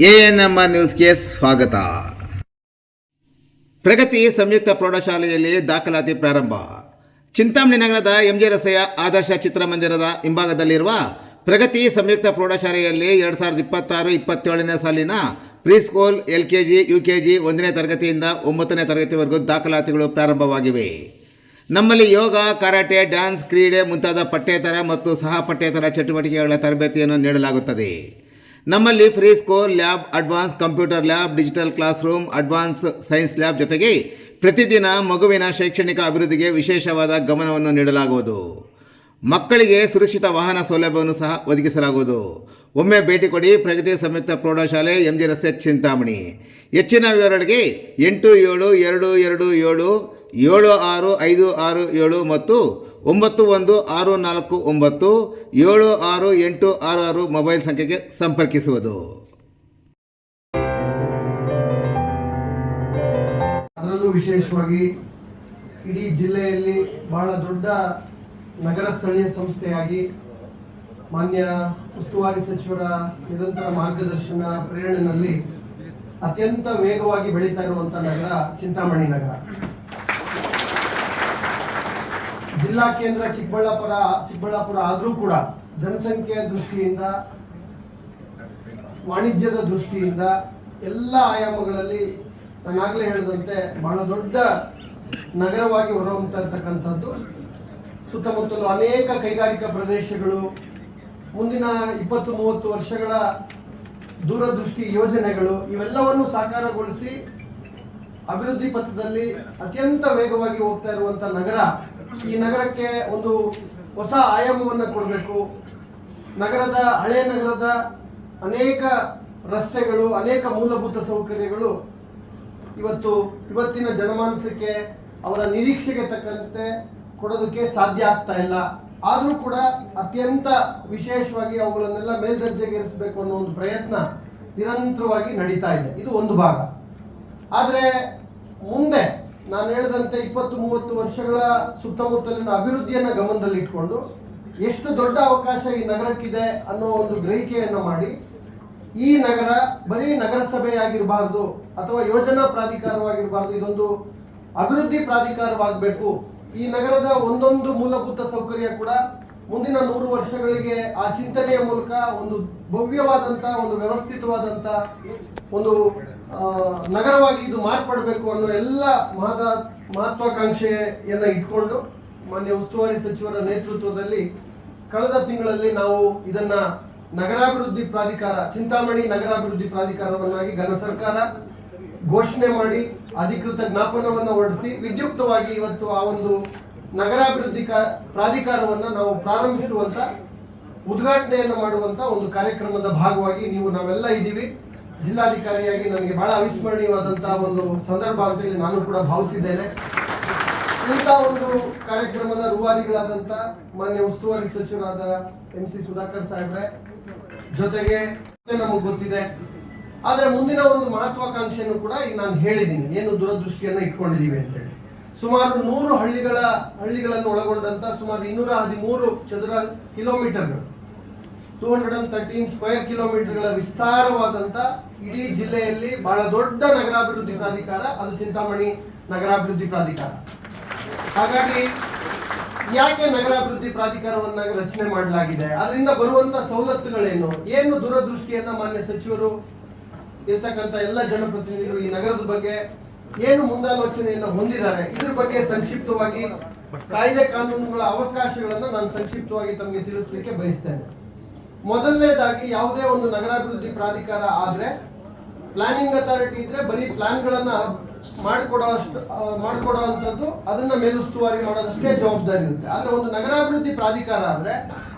ANMR ನ್ಯೂಸ್ಗೆ ಸ್ವಾಗತ. ಪ್ರಗತಿ ಸಂಯುಕ್ತ ಪ್ರೌಢಶಾಲೆಯಲ್ಲಿ ದಾಖಲಾತಿ ಪ್ರಾರಂಭ. ಚಿಂತಾಮಣಿ ನಗರದ ಎಂಜೆ ರಸ್ತೆಯ ಆದರ್ಶ ಚಿತ್ರಮಂದಿರದ ಹಿಂಭಾಗದಲ್ಲಿರುವ ಪ್ರಗತಿ ಸಂಯುಕ್ತ ಪ್ರೌಢಶಾಲೆಯಲ್ಲಿ 2026-27ನೇ ಸಾಲಿನ ಪ್ರೀಸ್ಕೂಲ್, LKG, UKG 1ನೇ ತರಗತಿಯಿಂದ 9ನೇ ತರಗತಿವರೆಗೂ ದಾಖಲಾತಿಗಳು ಪ್ರಾರಂಭವಾಗಿವೆ. ನಮ್ಮಲ್ಲಿ ಯೋಗ, ಕರಾಟೆ, ಡ್ಯಾನ್ಸ್, ಕ್ರೀಡೆ ಮುಂತಾದ ಪಠ್ಯೇತರ ಮತ್ತು ಸಹ ಪಠ್ಯೇತರ ಚಟುವಟಿಕೆಗಳ ತರಬೇತಿಯನ್ನು ನೀಡಲಾಗುತ್ತದೆ. ನಮ್ಮಲ್ಲಿ free school, lab, advance computer lab, digital class room, advance science lab ಜೊತೆಗೆ ಪ್ರತಿದಿನ ಮಗುವಿನ ಶೈಕ್ಷಣಿಕ ಅಭಿವೃದ್ಧಿಗೆ ವಿಶೇಷವಾದ ಗಮನವನ್ನು ನೀಡಲಾಗುವುದು. ಮಕ್ಕಳಿಗೆ ಸುರಕ್ಷಿತ ವಾಹನ ಸೌಲಭ್ಯವನ್ನು ಸಹ ಒದಗಿಸಲಾಗುವುದು. ಒಮ್ಮೆ ಭೇಟಿ ಕೊಡಿ. ಪ್ರಗತಿ ಸಂಯುಕ್ತ ಪ್ರೌಢಶಾಲೆ, ಎಂಜೆ ರಸ್ತೆ, ಚಿಂತಾಮಣಿ. ಹೆಚ್ಚಿನ ವಿವರಗಳಿಗೆ 8776576567 ಮತ್ತು 9164976866 ಮೊಬೈಲ್ ಸಂಖ್ಯೆಗೆ ಸಂಪರ್ಕಿಸುವುದು. ಅದರಲ್ಲೂ ವಿಶೇಷವಾಗಿ ಇಡೀ ಜಿಲ್ಲೆಯಲ್ಲಿ ಬಹಳ ದೊಡ್ಡ ನಗರ ಸ್ಥಳೀಯ ಸಂಸ್ಥೆಯಾಗಿ ಮಾನ್ಯ ಉಸ್ತುವಾರಿ ಸಚಿವರ ನಿರಂತರ ಮಾರ್ಗದರ್ಶನ ಪ್ರೇರಣೆಯಲ್ಲಿ ಅತ್ಯಂತ ವೇಗವಾಗಿ ಬೆಳೀತಾ ಇರುವಂತಹ ನಗರ ಚಿಂತಾಮಣಿ ನಗರ. ಜಿಲ್ಲಾ ಕೇಂದ್ರ ಚಿಕ್ಕಬಳ್ಳಾಪುರ ಆದರೂ ಕೂಡ ಜನಸಂಖ್ಯೆಯ ದೃಷ್ಟಿಯಿಂದ, ವಾಣಿಜ್ಯದ ದೃಷ್ಟಿಯಿಂದ ಎಲ್ಲ ಆಯಾಮಗಳಲ್ಲಿ ನಾನಾಗಲೇ ಹೇಳಿದಂತೆ ಬಹಳ ದೊಡ್ಡ ನಗರವಾಗಿ ಹೊರಹೊಮ್ಮತಾ ಇರ್ತಕ್ಕಂಥದ್ದು. ಸುತ್ತಮುತ್ತಲು ಅನೇಕ ಕೈಗಾರಿಕಾ ಪ್ರದೇಶಗಳು, ಮುಂದಿನ 20-30 ವರ್ಷಗಳ ದೂರದೃಷ್ಟಿ ಯೋಜನೆಗಳು ಇವೆಲ್ಲವನ್ನು ಸಾಕಾರಗೊಳಿಸಿ ಅಭಿವೃದ್ಧಿ ಪಥದಲ್ಲಿ ಅತ್ಯಂತ ವೇಗವಾಗಿ ಹೋಗ್ತಾ ಇರುವಂತ ನಗರ. ಈ ನಗರಕ್ಕೆ ಒಂದು ಹೊಸ ಆಯಾಮವನ್ನು ಕೊಡಬೇಕು. ಹಳೆಯ ನಗರದ ಅನೇಕ ರಸ್ತೆಗಳು, ಅನೇಕ ಮೂಲಭೂತ ಸೌಕರ್ಯಗಳು ಇವತ್ತಿನ ಜನಮಾನಸಕ್ಕೆ, ಅವರ ನಿರೀಕ್ಷೆಗೆ ತಕ್ಕಂತೆ ಕೊಡೋದಕ್ಕೆ ಸಾಧ್ಯ ಆಗ್ತಾ ಇಲ್ಲ. ಆದರೂ ಕೂಡ ಅತ್ಯಂತ ವಿಶೇಷವಾಗಿ ಅವುಗಳನ್ನೆಲ್ಲ ಮೇಲ್ದರ್ಜೆಗೇರಿಸಬೇಕು ಅನ್ನೋ ಒಂದು ಪ್ರಯತ್ನ ನಿರಂತರವಾಗಿ ನಡೀತಾ ಇದೆ. ಇದು ಒಂದು ಭಾಗ. ಆದರೆ ಮುಂದೆ ನಾನು ಹೇಳಿದಂತೆ 20-30 ವರ್ಷಗಳ ಸುತ್ತಮುತ್ತಲಿನ ಅಭಿವೃದ್ಧಿಯನ್ನು ಗಮನದಲ್ಲಿಟ್ಕೊಂಡು ಎಷ್ಟು ದೊಡ್ಡ ಅವಕಾಶ ಈ ನಗರಕ್ಕಿದೆ ಅನ್ನೋ ಒಂದು ಗ್ರಹಿಕೆಯನ್ನು ಮಾಡಿ, ಈ ನಗರ ಬರೀ ನಗರಸಭೆಯಾಗಿರಬಾರ್ದು ಅಥವಾ ಯೋಜನಾ ಪ್ರಾಧಿಕಾರವಾಗಿರಬಾರ್ದು, ಇದೊಂದು ಅಭಿವೃದ್ಧಿ ಪ್ರಾಧಿಕಾರವಾಗಬೇಕು. ಈ ನಗರದ ಒಂದೊಂದು ಮೂಲಭೂತ ಸೌಕರ್ಯ ಕೂಡ ಮುಂದಿನ 100 ವರ್ಷಗಳಿಗೆ ಆ ಚಿಂತನೆಯ ಮೂಲಕ ಒಂದು ಭವ್ಯವಾದಂಥ, ಒಂದು ವ್ಯವಸ್ಥಿತವಾದಂಥ ಒಂದು ನಗರವಾಗಿ ಇದು ಮಾರ್ಪಡಬೇಕು ಅನ್ನೋ ಎಲ್ಲ ಮಹತ್ವಾಕಾಂಕ್ಷೆಯನ್ನು ಇಟ್ಕೊಂಡು ಮಾನ್ಯ ಉಸ್ತುವಾರಿ ಸಚಿವರ ನೇತೃತ್ವದಲ್ಲಿ ಕಳೆದ ತಿಂಗಳಲ್ಲಿ ನಾವು ಇದನ್ನ ನಗರಾಭಿವೃದ್ಧಿ ಪ್ರಾಧಿಕಾರ, ಚಿಂತಾಮಣಿ ನಗರಾಭಿವೃದ್ಧಿ ಪ್ರಾಧಿಕಾರವನ್ನಾಗಿ ಘನ ಸರ್ಕಾರ ಘೋಷಣೆ ಮಾಡಿ ಅಧಿಕೃತ ಜ್ಞಾಪನವನ್ನು ಹೊರಡಿಸಿ ವಿದ್ಯುಕ್ತವಾಗಿ ಇವತ್ತು ಆ ಒಂದು ನಗರಾಭಿವೃದ್ಧಿ ಪ್ರಾಧಿಕಾರವನ್ನು ನಾವು ಪ್ರಾರಂಭಿಸುವಂತ, ಉದ್ಘಾಟನೆಯನ್ನು ಮಾಡುವಂತ ಒಂದು ಕಾರ್ಯಕ್ರಮದ ಭಾಗವಾಗಿ ನಾವೆಲ್ಲ ಇದ್ದೀವಿ. ಜಿಲ್ಲಾಧಿಕಾರಿಯಾಗಿ ನನಗೆ ಬಹಳ ಅವಿಸ್ಮರಣೀಯವಾದಂತಹ ಒಂದು ಸಂದರ್ಭ ಅಂತ ಹೇಳಿ ನಾನು ಕೂಡ ಭಾವಿಸಿದ್ದೇನೆ. ಇಂಥ ಒಂದು ಕಾರ್ಯಕ್ರಮದ ರೂವಾರಿಗಳಾದಂಥ ಮಾನ್ಯ ಉಸ್ತುವಾರಿ ಸಚಿವರಾದ MC ಸುಧಾಕರ್ ಸಾಹೇಬ್ರೆ ಜೊತೆಗೆ ನಮಗೆ ಗೊತ್ತಿದೆ. ಆದರೆ ಮುಂದಿನ ಒಂದು ಮಹತ್ವಾಕಾಂಕ್ಷೆಯನ್ನು ಕೂಡ ಈಗ ನಾನು ಹೇಳಿದ್ದೀನಿ, ಏನು ದೂರದೃಷ್ಟಿಯನ್ನು ಇಟ್ಕೊಂಡಿದ್ದೀವಿ ಅಂತೇಳಿ. ಸುಮಾರು 100 ಹಳ್ಳಿಗಳನ್ನು ಒಳಗೊಂಡಂತ ಸುಮಾರು 213 ಚದರ ಕಿಲೋಮೀಟರ್ಗಳು, 213 ಸ್ಕ್ವೇರ್ ಕಿಲೋಮೀಟರ್ಗಳ ವಿಸ್ತಾರವಾದಂತ ಇಡೀ ಜಿಲ್ಲೆಯಲ್ಲಿ ಬಹಳ ದೊಡ್ಡ ನಗರಾಭಿವೃದ್ಧಿ ಪ್ರಾಧಿಕಾರ ಅದು ಚಿಂತಾಮಣಿ ನಗರಾಭಿವೃದ್ಧಿ ಪ್ರಾಧಿಕಾರ. ಹಾಗಾಗಿ ಯಾಕೆ ನಗರಾಭಿವೃದ್ಧಿ ಪ್ರಾಧಿಕಾರವನ್ನಾಗಿ ರಚನೆ ಮಾಡಲಾಗಿದೆ, ಅದರಿಂದ ಬರುವಂತ ಸವಲತ್ತುಗಳೇನು, ಏನು ದೂರದೃಷ್ಟಿಯನ್ನ ಮಾನ್ಯ ಸಚಿವರು ಇರ್ತಕ್ಕಂಥ ಎಲ್ಲ ಜನಪ್ರತಿನಿಧಿಗಳು ಈ ನಗರದ ಬಗ್ಗೆ ಏನು ಮುಂದಾಲೋಚನೆಯನ್ನು ಹೊಂದಿದ್ದಾರೆ, ಇದ್ರ ಬಗ್ಗೆ ಸಂಕ್ಷಿಪ್ತವಾಗಿ ಕಾಯ್ದೆ ಕಾನೂನುಗಳ ಅವಕಾಶಗಳನ್ನು ನಾನು ಸಂಕ್ಷಿಪ್ತವಾಗಿ ತಮಗೆ ತಿಳಿಸಲಿಕ್ಕೆ ಬಯಸ್ತೇನೆ. ಮೊದಲನೇದಾಗಿ, ಯಾವುದೇ ಒಂದು ನಗರಾಭಿವೃದ್ಧಿ ಪ್ರಾಧಿಕಾರ ಆದ್ರೆ ಪ್ಲಾನಿಂಗ್ ಅಥಾರಿಟಿ ಇದ್ರೆ ಬರೀ ಪ್ಲಾನ್ಗಳನ್ನ ಮಾಡಿಕೊಡುವಂಥದ್ದು, ಅದನ್ನ ಮೇಲುಸ್ತುವಾರಿ ಮಾಡೋದಷ್ಟೇ ಜವಾಬ್ದಾರಿ ಇರುತ್ತೆ. ಆದ್ರೆ ಒಂದು ನಗರಾಭಿವೃದ್ಧಿ ಪ್ರಾಧಿಕಾರ ಆದ್ರೆ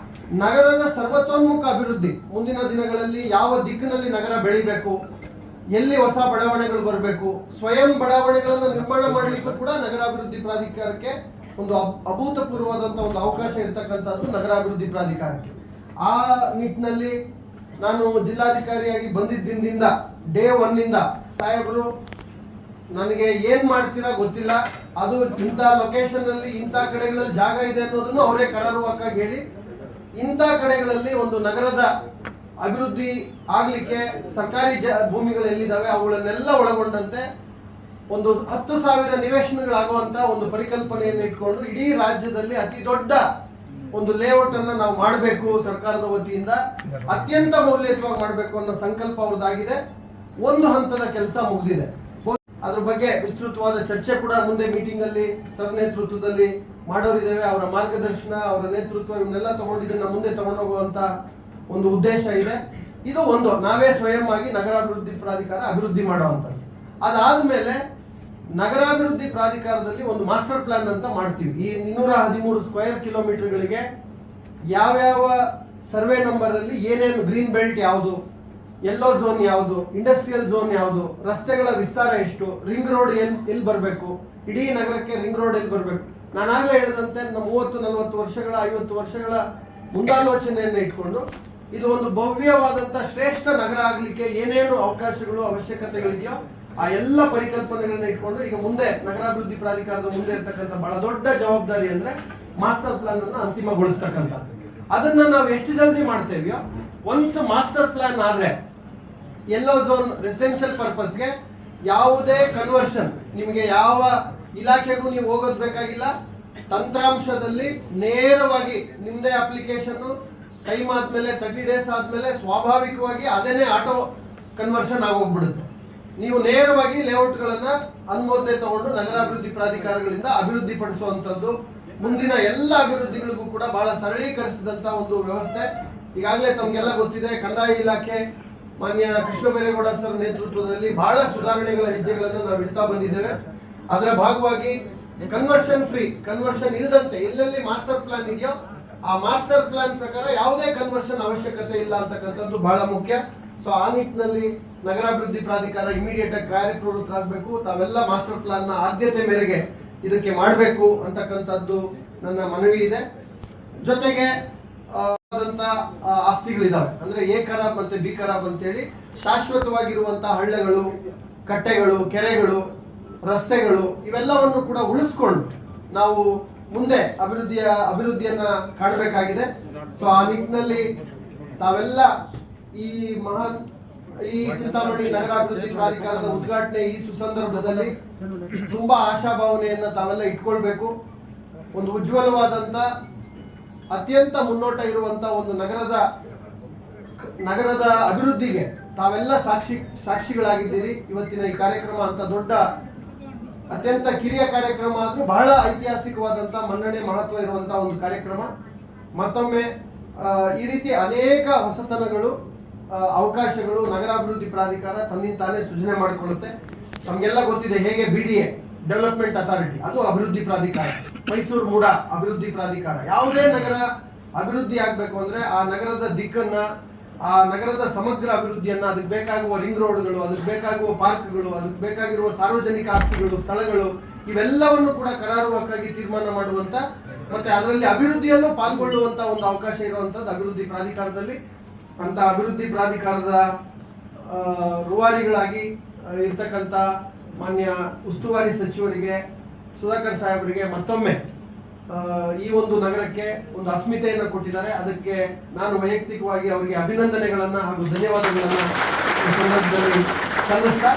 ನಗರದ ಸರ್ವತೋನ್ಮುಖ ಅಭಿವೃದ್ಧಿ, ಮುಂದಿನ ದಿನಗಳಲ್ಲಿ ಯಾವ ದಿಕ್ಕಿನಲ್ಲಿ ನಗರ ಬೆಳಿಬೇಕು, ಎಲ್ಲಿ ಹೊಸ ಬಡಾವಣೆಗಳು ಬರಬೇಕು, ಸ್ವಯಂ ಬಡಾವಣೆಗಳನ್ನು ನಿರ್ಮಾಣ ಮಾಡಲಿಕ್ಕೂ ಕೂಡ ನಗರಾಭಿವೃದ್ಧಿ ಪ್ರಾಧಿಕಾರಕ್ಕೆ ಒಂದು ಅಭೂತಪೂರ್ವವಾದಂತಹ ಒಂದು ಅವಕಾಶ ಇರತಕ್ಕಂಥದ್ದು ನಗರಾಭಿವೃದ್ಧಿ ಪ್ರಾಧಿಕಾರಕ್ಕೆ. ಆ ನಿಟ್ಟಿನಲ್ಲಿ ನಾನು ಜಿಲ್ಲಾಧಿಕಾರಿಯಾಗಿ ಬಂದಿದ್ದರಿಂದ ಡೇ 1 ಸಾಹೇಬರು ನನಗೆ ಏನ್ ಮಾಡ್ತೀರಾ ಗೊತ್ತಿಲ್ಲ, ಅದು ಇಂಥ ಲೊಕೇಶನ್ ಅಲ್ಲಿ ಇಂಥ ಕಡೆಗಳಲ್ಲಿ ಜಾಗ ಇದೆ ಅನ್ನೋದನ್ನು ಅವರೇ ಕರಾರುವಾಕ್ಕಾಗಿ ಹೇಳಿ, ಇಂಥ ಕಡೆಗಳಲ್ಲಿ ಒಂದು ನಗರದ ಅಭಿವೃದ್ಧಿ ಆಗ್ಲಿಕ್ಕೆ ಸರ್ಕಾರಿ ಭೂಮಿಗಳು ಎಲ್ಲಿದ್ದಾವೆ ಅವುಗಳನ್ನೆಲ್ಲ ಒಳಗೊಂಡಂತೆ ಒಂದು 10,000 ನಿವೇಶನಗಳಾಗುವಂತ ಒಂದು ಪರಿಕಲ್ಪನೆಯನ್ನು ಇಟ್ಕೊಂಡು ಇಡೀ ರಾಜ್ಯದಲ್ಲಿ ಅತಿ ದೊಡ್ಡ ಒಂದು ಲೇಔಟ್ ಅನ್ನ ನಾವು ಮಾಡಬೇಕು, ಸರ್ಕಾರದ ವತಿಯಿಂದ ಅತ್ಯಂತ ಮೌಲ್ಯಯುತವಾಗಿ ಮಾಡಬೇಕು ಅನ್ನೋ ಸಂಕಲ್ಪ ಅವ್ರದ್ದಾಗಿದೆ. ಒಂದು ಹಂತದ ಕೆಲಸ ಮುಗಿದಿದೆ. ಅದ್ರ ಬಗ್ಗೆ ವಿಸ್ತೃತವಾದ ಚರ್ಚೆ ಕೂಡ ಮುಂದೆ ಮೀಟಿಂಗ್ ಅಲ್ಲಿ ಸರ್ ನೇತೃತ್ವದಲ್ಲಿ ಮಾಡೋರಿದ್ದೇವೆ. ಅವರ ಮಾರ್ಗದರ್ಶನ, ಅವರ ನೇತೃತ್ವ ಇವನ್ನೆಲ್ಲ ತಗೊಂಡಿದ್ದನ್ನ ಮುಂದೆ ತಗೊಂಡೋಗುವಂತ ಒಂದು ಉದ್ದೇಶ ಇದೆ. ಇದು ಒಂದು ನಾವೇ ಸ್ವಯಂ ಆಗಿ ನಗರಾಭಿವೃದ್ಧಿ ಪ್ರಾಧಿಕಾರ ಅಭಿವೃದ್ಧಿ ಮಾಡುವಂಥದ್ದು. ಅದಾದ್ಮೇಲೆ ನಗರಾಭಿವೃದ್ಧಿ ಪ್ರಾಧಿಕಾರದಲ್ಲಿ ಒಂದು ಮಾಸ್ಟರ್ ಪ್ಲಾನ್ ಅಂತ ಮಾಡ್ತೀವಿ. ಈ 213 ಸ್ಕ್ವೇರ್ ಕಿಲೋಮೀಟರ್ಗಳಿಗೆ ಯಾವ್ಯಾವ ಸರ್ವೆ ನಂಬರ್ ಅಲ್ಲಿ ಏನೇನು ಗ್ರೀನ್ ಬೆಲ್ಟ್ ಯಾವುದು, ಯೆಲ್ಲೋ ಝೋನ್ ಯಾವುದು, ಇಂಡಸ್ಟ್ರಿಯಲ್ ಝೋನ್ ಯಾವುದು, ರಸ್ತೆಗಳ ವಿಸ್ತಾರ ಎಷ್ಟು, ರಿಂಗ್ ರೋಡ್ ಎಲ್ಲಿ ಬರಬೇಕು, ಇಡೀ ನಗರಕ್ಕೆ ರಿಂಗ್ ರೋಡ್ ಎಲ್ಲಿ ಬರಬೇಕು. ನಾನಾಗಲೇ ಹೇಳಿದಂತೆ 30-40 ವರ್ಷಗಳ 50 ವರ್ಷಗಳ ಮುಂದಾಲೋಚನೆಯನ್ನು ಇಟ್ಕೊಂಡು ಇದು ಒಂದು ಭವ್ಯವಾದಂತ ಶ್ರೇಷ್ಠ ನಗರ ಆಗ್ಲಿಕ್ಕೆ ಏನೇನು ಅವಕಾಶಗಳು ಅವಶ್ಯಕತೆಗಳಿದೆಯೋ ಆ ಎಲ್ಲ ಪರಿಕಲ್ಪನೆಗಳನ್ನ ಇಟ್ಕೊಂಡು ಈಗ ಮುಂದೆ ನಗರಾಭಿವೃದ್ಧಿ ಪ್ರಾಧಿಕಾರದ ಮುಂದೆ ಇರ್ತಕ್ಕಂಥ ಬಹಳ ದೊಡ್ಡ ಜವಾಬ್ದಾರಿ ಅಂದ್ರೆ ಮಾಸ್ಟರ್ ಪ್ಲಾನ್ ಅನ್ನ ಅಂತಿಮಗೊಳಿಸ್ತಕ್ಕಂಥದ್ದು. ಅದನ್ನ ನಾವು ಎಷ್ಟು ಜಲ್ದಿ ಮಾಡ್ತೇವೆಯೋ, ಒನ್ಸ್ ಮಾಸ್ಟರ್ ಪ್ಲಾನ್ ಆದ್ರೆ ಯೆಲ್ಲೋ ಝೋನ್ ರೆಸಿಡೆನ್ಷಿಯಲ್ ಪರ್ಪಸ್ಗೆ ಯಾವುದೇ ಕನ್ವರ್ಷನ್ ನಿಮಗೆ ಯಾವ ಇಲಾಖೆಗೂ ನೀವು ಹೋಗೋದು ಬೇಕಾಗಿಲ್ಲ. ತಂತ್ರಾಂಶದಲ್ಲಿ ನೇರವಾಗಿ ನಿಮ್ದೇ ಅಪ್ಲಿಕೇಶನ್ ಟೈಮ್ ಆದ್ಮೇಲೆ 30 days ಆದ್ಮೇಲೆ ಸ್ವಾಭಾವಿಕವಾಗಿ ಅದೇನೆ ಆಟೋ ಕನ್ವರ್ಷನ್ ಆಗೋಗ್ಬಿಡುತ್ತೆ. ನೀವು ನೇರವಾಗಿ ಲೇಔಟ್ಗಳನ್ನ ಅನುಮೋದನೆ ತಗೊಂಡು ನಗರಾಭಿವೃದ್ಧಿ ಪ್ರಾಧಿಕಾರಗಳಿಂದ ಅಭಿವೃದ್ಧಿ ಪಡಿಸುವಂತದ್ದು. ಮುಂದಿನ ಎಲ್ಲ ಅಭಿವೃದ್ಧಿಗಳಿಗೂ ಕೂಡ ಬಹಳ ಸರಳೀಕರಿಸಿದಂತ ಒಂದು ವ್ಯವಸ್ಥೆ. ಈಗಾಗಲೇ ತಮ್ಗೆಲ್ಲ ಗೊತ್ತಿದೆ, ಕಂದಾಯ ಇಲಾಖೆ ಮಾನ್ಯ ಕೃಷ್ಣ ಬೈರೇಗೌಡ ಸರ್ ನೇತೃತ್ವದಲ್ಲಿ ಬಹಳ ಸುಧಾರಣೆಗಳ ಹೆಜ್ಜೆಗಳನ್ನು ನಾವು ಇಡ್ತಾ ಬಂದಿದ್ದೇವೆ. ಅದರ ಭಾಗವಾಗಿ ಕನ್ವರ್ಷನ್ ಇಲ್ಲದಂತೆ ಎಲ್ಲೆಲ್ಲಿ ಮಾಸ್ಟರ್ ಪ್ಲಾನ್ ಇದೆಯೋ ಆ ಮಾಸ್ಟರ್ ಪ್ಲಾನ್ ಪ್ರಕಾರ ಯಾವುದೇ ಕನ್ವರ್ಷನ್ ಅವಶ್ಯಕತೆ ಇಲ್ಲ ಅಂತಕ್ಕಂಥದ್ದು ಬಹಳ ಮುಖ್ಯ. ಸೊ ಆ ನಿಟ್ಟಿನಲ್ಲಿ ನಗರಾಭಿವೃದ್ಧಿ ಪ್ರಾಧಿಕಾರ ಇಮಿಡಿಯೇಟ್ ಆಗಿ ಕಾರ್ಯಪ್ರವೃತ್ತರಾಗಬೇಕು. ತಾವೆಲ್ಲ ಮಾಸ್ಟರ್ ಪ್ಲಾನ್ ನ ಆದ್ಯತೆ ಮೇರೆಗೆ ಇದಕ್ಕೆ ಮಾಡಬೇಕು ಅಂತಕ್ಕಂಥದ್ದು ನನ್ನ ಮನವಿ ಇದೆ. ಜೊತೆಗೆ ಆಸ್ತಿಗಳಿದಾವೆ, ಅಂದ್ರೆ ಎ ಖರಾಬ್ ಮತ್ತೆ ಬಿ ಖರಾಬ್ ಅಂತೇಳಿ ಶಾಶ್ವತವಾಗಿರುವಂತಹ ಹಳ್ಳೆಗಳು, ಕಟ್ಟೆಗಳು, ಕೆರೆಗಳು, ರಸ್ತೆಗಳು ಇವೆಲ್ಲವನ್ನು ಕೂಡ ಉಳಿಸ್ಕೊಂಡು ನಾವು ಮುಂದೆ ಅಭಿವೃದ್ಧಿಯನ್ನ ಕಾಣಬೇಕಾಗಿದೆ. ಸೊ ಆ ನಿಟ್ಟಿನಲ್ಲಿ ತಾವೆಲ್ಲ ಈ ಚಿಂತಾಮಣಿ ನಗರಾಭಿವೃದ್ಧಿ ಪ್ರಾಧಿಕಾರದ ಉದ್ಘಾಟನೆ ಈ ಸುಸಂದರ್ಭದಲ್ಲಿ ತುಂಬಾ ಆಶಾಭಾವನೆಯನ್ನ ತಾವೆಲ್ಲ ಇಟ್ಕೊಳ್ಬೇಕು. ಒಂದು ಉಜ್ವಲವಾದಂತ ಅತ್ಯಂತ ಮುನ್ನೋಟ ಇರುವಂತ ಒಂದು ನಗರದ ಅಭಿವೃದ್ಧಿಗೆ ತಾವೆಲ್ಲ ಸಾಕ್ಷಿಗಳಾಗಿದ್ದೀರಿ. ಇವತ್ತಿನ ಈ ಕಾರ್ಯಕ್ರಮ ಅಂತ ದೊಡ್ಡ ಅತ್ಯಂತ ಕಿರಿಯ ಕಾರ್ಯಕ್ರಮ ಆದ್ರೂ ಬಹಳ ಐತಿಹಾಸಿಕವಾದಂತ ಮನ್ನಣೆ ಮಹತ್ವ ಇರುವಂತಹ ಒಂದು ಕಾರ್ಯಕ್ರಮ. ಮತ್ತೊಮ್ಮೆ ಈ ರೀತಿ ಅನೇಕ ಹೊಸತನಗಳು, ಅವಕಾಶಗಳು ನಗರಾಭಿವೃದ್ಧಿ ಪ್ರಾಧಿಕಾರ ತನ್ನಿಂದ ತಾನೇ ಸೃಜನೆ ಮಾಡಿಕೊಳ್ಳುತ್ತೆ. ನಮ್ಗೆಲ್ಲ ಗೊತ್ತಿದೆ ಹೇಗೆ BDA ಡೆವಲಪ್ಮೆಂಟ್ ಅಥಾರಿಟಿ ಅದು ಅಭಿವೃದ್ಧಿ ಪ್ರಾಧಿಕಾರ, ಮೈಸೂರು ಮೂಡ ಅಭಿವೃದ್ಧಿ ಪ್ರಾಧಿಕಾರ. ಯಾವುದೇ ನಗರ ಅಭಿವೃದ್ಧಿ ಆಗ್ಬೇಕು ಅಂದ್ರೆ ಆ ನಗರದ ದಿಕ್ಕನ್ನ, ಆ ನಗರದ ಸಮಗ್ರ ಅಭಿವೃದ್ಧಿಯನ್ನ, ಅದಕ್ಕೆ ಬೇಕಾಗುವ ರಿಂಗ್ ರೋಡ್ಗಳು, ಅದಕ್ಕೆ ಬೇಕಾಗುವ ಪಾರ್ಕ್ಗಳು, ಅದಕ್ಕೆ ಬೇಕಾಗಿರುವ ಸಾರ್ವಜನಿಕ ಆಸ್ತಿಗಳು, ಸ್ಥಳಗಳು ಇವೆಲ್ಲವನ್ನು ಕೂಡ ಕರಾರುವಕ್ಕಾಗಿ ತೀರ್ಮಾನ ಮಾಡುವಂತ ಮತ್ತೆ ಅದರಲ್ಲಿ ಅಭಿವೃದ್ಧಿಯಲ್ಲೂ ಪಾಲ್ಗೊಳ್ಳುವಂತ ಒಂದು ಅವಕಾಶ ಇರುವಂತದ್ದು ಅಭಿವೃದ್ಧಿ ಪ್ರಾಧಿಕಾರದಲ್ಲಿ. ಅಂತ ಅಭಿವೃದ್ಧಿ ಪ್ರಾಧಿಕಾರದ ರೂವಾರಿಗಳಾಗಿ ಇರ್ತಕ್ಕಂಥ ಮಾನ್ಯ ಉಸ್ತುವಾರಿ ಸಚಿವರಿಗೆ, ಸುಧಾಕರ್ ಸಾಹೇಬರಿಗೆ ಮತ್ತೊಮ್ಮೆ ಈ ಒಂದು ನಗರಕ್ಕೆ ಒಂದು ಅಸ್ಮಿತೆಯನ್ನು ಕೊಟ್ಟಿದ್ದಾರೆ. ಅದಕ್ಕೆ ನಾನು ವೈಯಕ್ತಿಕವಾಗಿ ಅವರಿಗೆ ಅಭಿನಂದನೆಗಳನ್ನ ಹಾಗೂ ಧನ್ಯವಾದಗಳನ್ನ ಈ ಸಂದರ್ಭದಲ್ಲಿ ಸಲ್ಲಿಸ್ತಾ